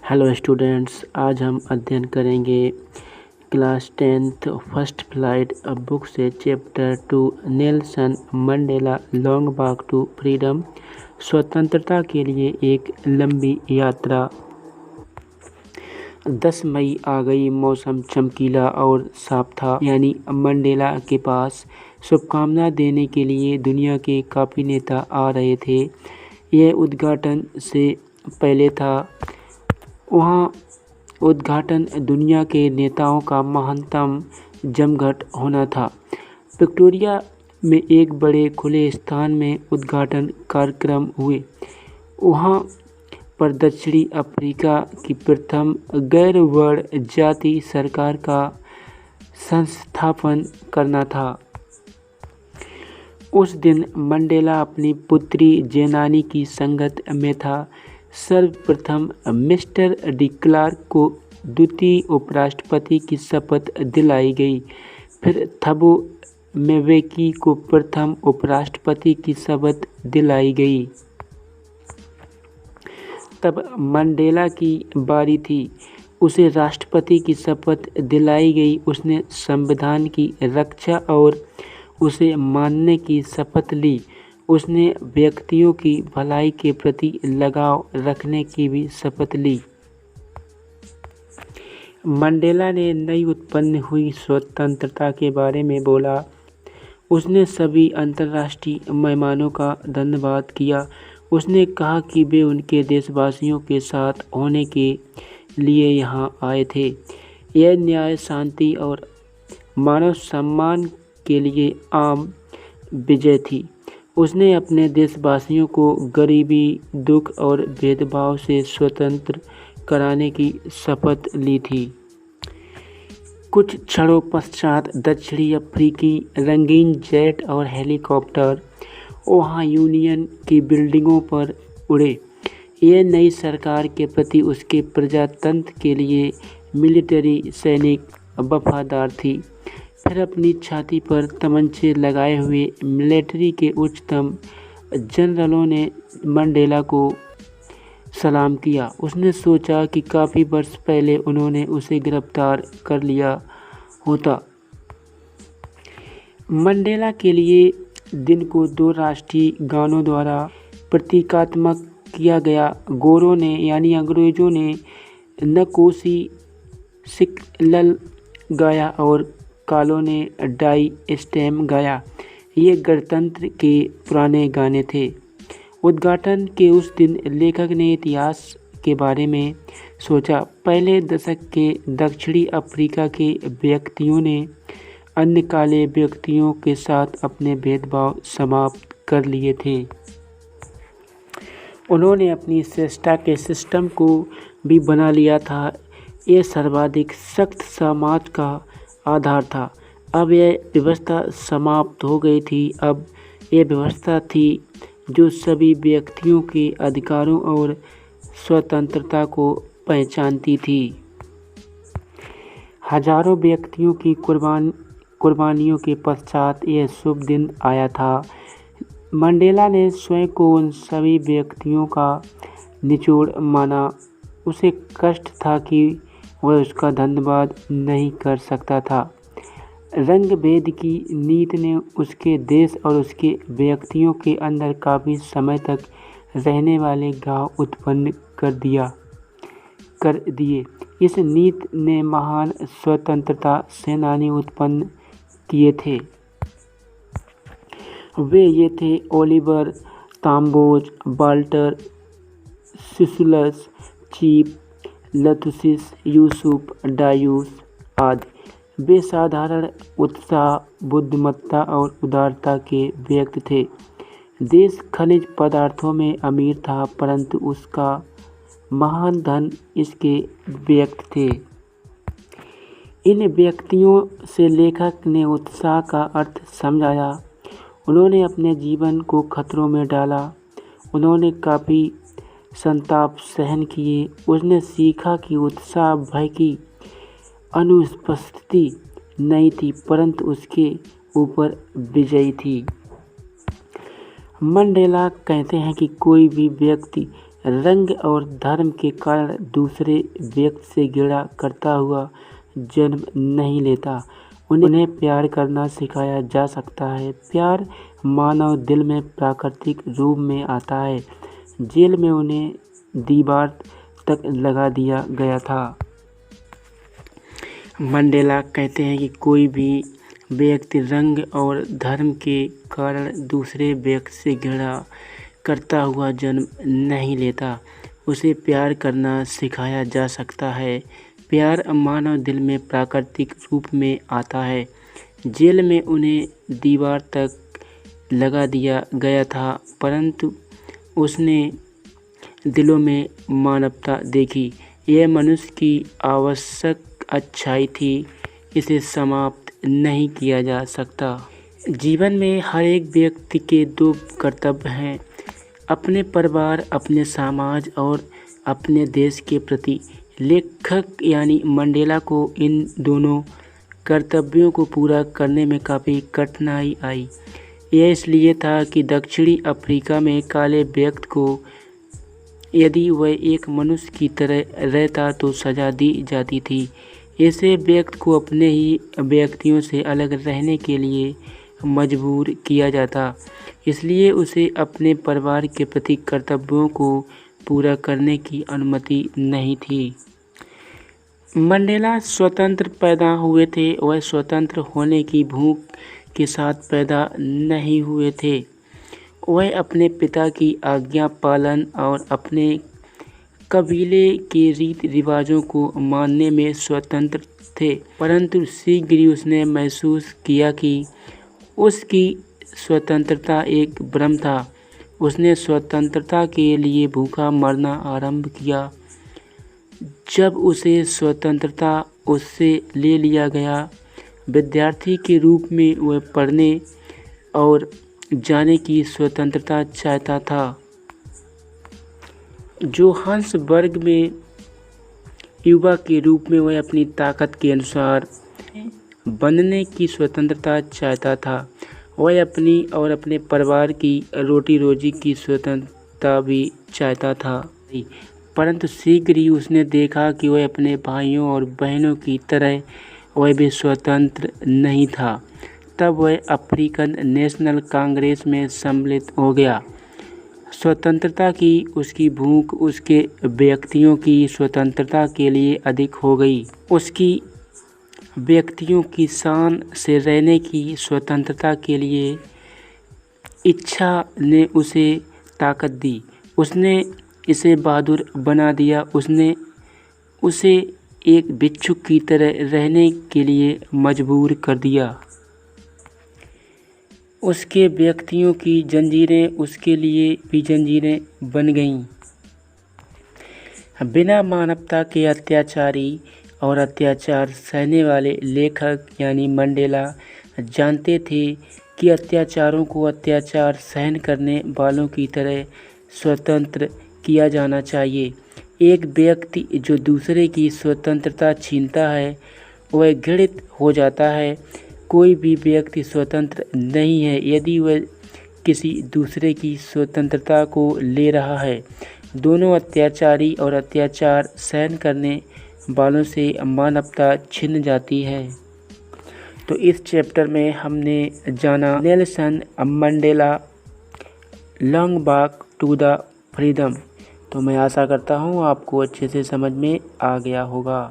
Hello students, आज हम अध्ययन करेंगे class 10th first flight book से chapter 2 Nelson Mandela long walk to freedom. स्वतंत्रता के लिए एक लंबी यात्रा। 10 मई आ गई। मौसम चमकीला और साफ था, यानी मंडेला के पास शुभकामना देने के लिए दुनिया के काफ़ी नेता आ रहे थे। यह उद्घाटन से पहले था। वहाँ उद्घाटन दुनिया के नेताओं का महानतम जमघट होना था। विक्टोरिया में एक बड़े खुले स्थान में उद्घाटन कार्यक्रम हुए। वहाँ पर दक्षिणी अफ्रीका की प्रथम गैर वर्ण जाति सरकार का संस्थापन करना था। उस दिन मंडेला अपनी पुत्री जेनानी की संगत में था। सर्वप्रथम मिस्टर डी क्लार्क को द्वितीय उपराष्ट्रपति की शपथ दिलाई गई। फिर थबो म्बेकी को प्रथम उपराष्ट्रपति की शपथ दिलाई गई। तब मंडेला की बारी थी। उसे राष्ट्रपति की शपथ दिलाई गई। उसने संविधान की रक्षा और उसे मानने की शपथ ली। उसने व्यक्तियों की भलाई के प्रति लगाव रखने की भी शपथ ली। मंडेला ने नई उत्पन्न हुई स्वतंत्रता के बारे में बोला। उसने सभी अंतर्राष्ट्रीय मेहमानों का धन्यवाद किया। उसने कहा कि वे उनके देशवासियों के साथ होने के लिए यहाँ आए थे। यह न्याय, शांति और मानव सम्मान के लिए आम विजय थी। उसने अपने देशवासियों को गरीबी, दुख और भेदभाव से स्वतंत्र कराने की शपथ ली थी। कुछ क्षणों पश्चात दक्षिणी अफ्रीकी रंगीन जेट और हेलीकॉप्टर वहाँ यूनियन की बिल्डिंगों पर उड़े। यह नई सरकार के प्रति उसके प्रजातंत्र के लिए मिलिट्री सैनिक वफादार थी। फिर अपनी छाती पर तमंचे लगाए हुए मिलिट्री के उच्चतम जनरलों ने मंडेला को सलाम किया। उसने सोचा कि काफ़ी वर्ष पहले उन्होंने उसे गिरफ्तार कर लिया होता। मंडेला के लिए दिन को 2 राष्ट्रीय गानों द्वारा प्रतीकात्मक किया गया। गोरों ने यानी अंग्रेज़ों ने नकोसी सिकलल गाया और कालों ने डाई स्टेम गाया। ये गणतंत्र के पुराने गाने थे। उद्घाटन के उस दिन लेखक ने इतिहास के बारे में सोचा। पहले दशक के दक्षिणी अफ्रीका के व्यक्तियों ने अन्य काले व्यक्तियों के साथ अपने भेदभाव समाप्त कर लिए थे। उन्होंने अपनी श्रेष्ठता के सिस्टम को भी बना लिया था। ये सर्वाधिक सख्त समाज का आधार था। अब यह व्यवस्था समाप्त हो गई थी। अब यह व्यवस्था थी जो सभी व्यक्तियों के अधिकारों और स्वतंत्रता को पहचानती थी। हजारों व्यक्तियों की कुर्बानियों के पश्चात यह शुभ दिन आया था। मंडेला ने स्वयं को उन सभी व्यक्तियों का निचोड़ माना। उसे कष्ट था कि वह उसका धन्यवाद नहीं कर सकता था। रंग भेद की नीति ने उसके देश और उसके व्यक्तियों के अंदर काफ़ी समय तक रहने वाले घाव उत्पन्न कर दिए। इस नीति ने महान स्वतंत्रता सेनानी उत्पन्न किए थे। वे ये थे ओलिवर ताम्बोज, वाल्टर सिसुलस, चीफ लथुसिस, यूसुफ डायूस आदि। वे साधारण उत्साह, बुद्धिमत्ता और उदारता के व्यक्ति थे। देश खनिज पदार्थों में अमीर था, परंतु उसका महान धन इसके व्यक्ति थे। इन व्यक्तियों से लेखक ने उत्साह का अर्थ समझाया। उन्होंने अपने जीवन को खतरों में डाला। उन्होंने काफ़ी संताप सहन किए। उसने सीखा कि उत्साह भय की अनुपस्थिति नहीं थी, परंतु उसके ऊपर विजयी थी। मंडेला कहते हैं कि कोई भी व्यक्ति रंग और धर्म के कारण दूसरे व्यक्ति से घृणा करता हुआ जन्म नहीं लेता। उन्हें प्यार करना सिखाया जा सकता है। प्यार मानव दिल में प्राकृतिक रूप में आता है। जेल में उन्हें दीवार तक लगा दिया गया था। मंडेला कहते हैं कि कोई भी व्यक्ति रंग और धर्म के कारण दूसरे व्यक्ति से घृणा करता हुआ जन्म नहीं लेता। उसे प्यार करना सिखाया जा सकता है। प्यार मानव दिल में प्राकृतिक रूप में आता है। जेल में उन्हें दीवार तक लगा दिया गया था, परंतु उसने दिलों में मानवता देखी। यह मनुष्य की आवश्यक अच्छाई थी। इसे समाप्त नहीं किया जा सकता। जीवन में हर एक व्यक्ति के दो कर्तव्य हैं, अपने परिवार, अपने समाज और अपने देश के प्रति। लेखक यानी मंडेला को इन दोनों कर्तव्यों को पूरा करने में काफ़ी कठिनाई आई। यह इसलिए था कि दक्षिणी अफ्रीका में काले व्यक्ति को यदि वह एक मनुष्य की तरह रहता तो सज़ा दी जाती थी। ऐसे व्यक्ति को अपने ही व्यक्तियों से अलग रहने के लिए मजबूर किया जाता। इसलिए उसे अपने परिवार के प्रति कर्तव्यों को पूरा करने की अनुमति नहीं थी। मंडेला स्वतंत्र पैदा हुए थे। वह स्वतंत्र होने की भूख के साथ पैदा नहीं हुए थे। वह अपने पिता की आज्ञा पालन और अपने कबीले के रीति रिवाजों को मानने में स्वतंत्र थे, परंतु शीघ्र ही उसने महसूस किया कि उसकी स्वतंत्रता एक भ्रम था। उसने स्वतंत्रता के लिए भूखा मरना आरंभ किया। जब उसे स्वतंत्रता उससे ले लिया गया, विद्यार्थी के रूप में वह पढ़ने और जाने की स्वतंत्रता चाहता था। जोहान्सबर्ग में युवा के रूप में वह अपनी ताकत के अनुसार बनने की स्वतंत्रता चाहता था। वह अपनी और अपने परिवार की रोटी रोजी की स्वतंत्रता भी चाहता था, परंतु शीघ्र ही उसने देखा कि वह अपने भाइयों और बहनों की तरह वह भी स्वतंत्र नहीं था। तब वह अफ्रीकन नेशनल कांग्रेस में सम्मिलित हो गया। स्वतंत्रता की उसकी भूख उसके व्यक्तियों की स्वतंत्रता के लिए अधिक हो गई। उसकी व्यक्तियों की शान से रहने की स्वतंत्रता के लिए इच्छा ने उसे ताकत दी। उसने इसे बहादुर बना दिया। उसने उसे एक भिक्षुक की तरह रहने के लिए मजबूर कर दिया। उसके व्यक्तियों की जंजीरें उसके लिए भी जंजीरें बन गईं। बिना मानवता के अत्याचारी और अत्याचार सहने वाले लेखक यानी मंडेला जानते थे कि अत्याचारों को अत्याचार सहन करने वालों की तरह स्वतंत्र किया जाना चाहिए। एक व्यक्ति जो दूसरे की स्वतंत्रता छीनता है वह घृणित हो जाता है। कोई भी व्यक्ति स्वतंत्र नहीं है यदि वह किसी दूसरे की स्वतंत्रता को ले रहा है। दोनों अत्याचारी और अत्याचार सहन करने वालों से मानवता छिन जाती है। तो इस चैप्टर में हमने जाना Nelson Mandela long walk to the freedom. तो मैं आशा करता हूँ आपको अच्छे से समझ में आ गया होगा।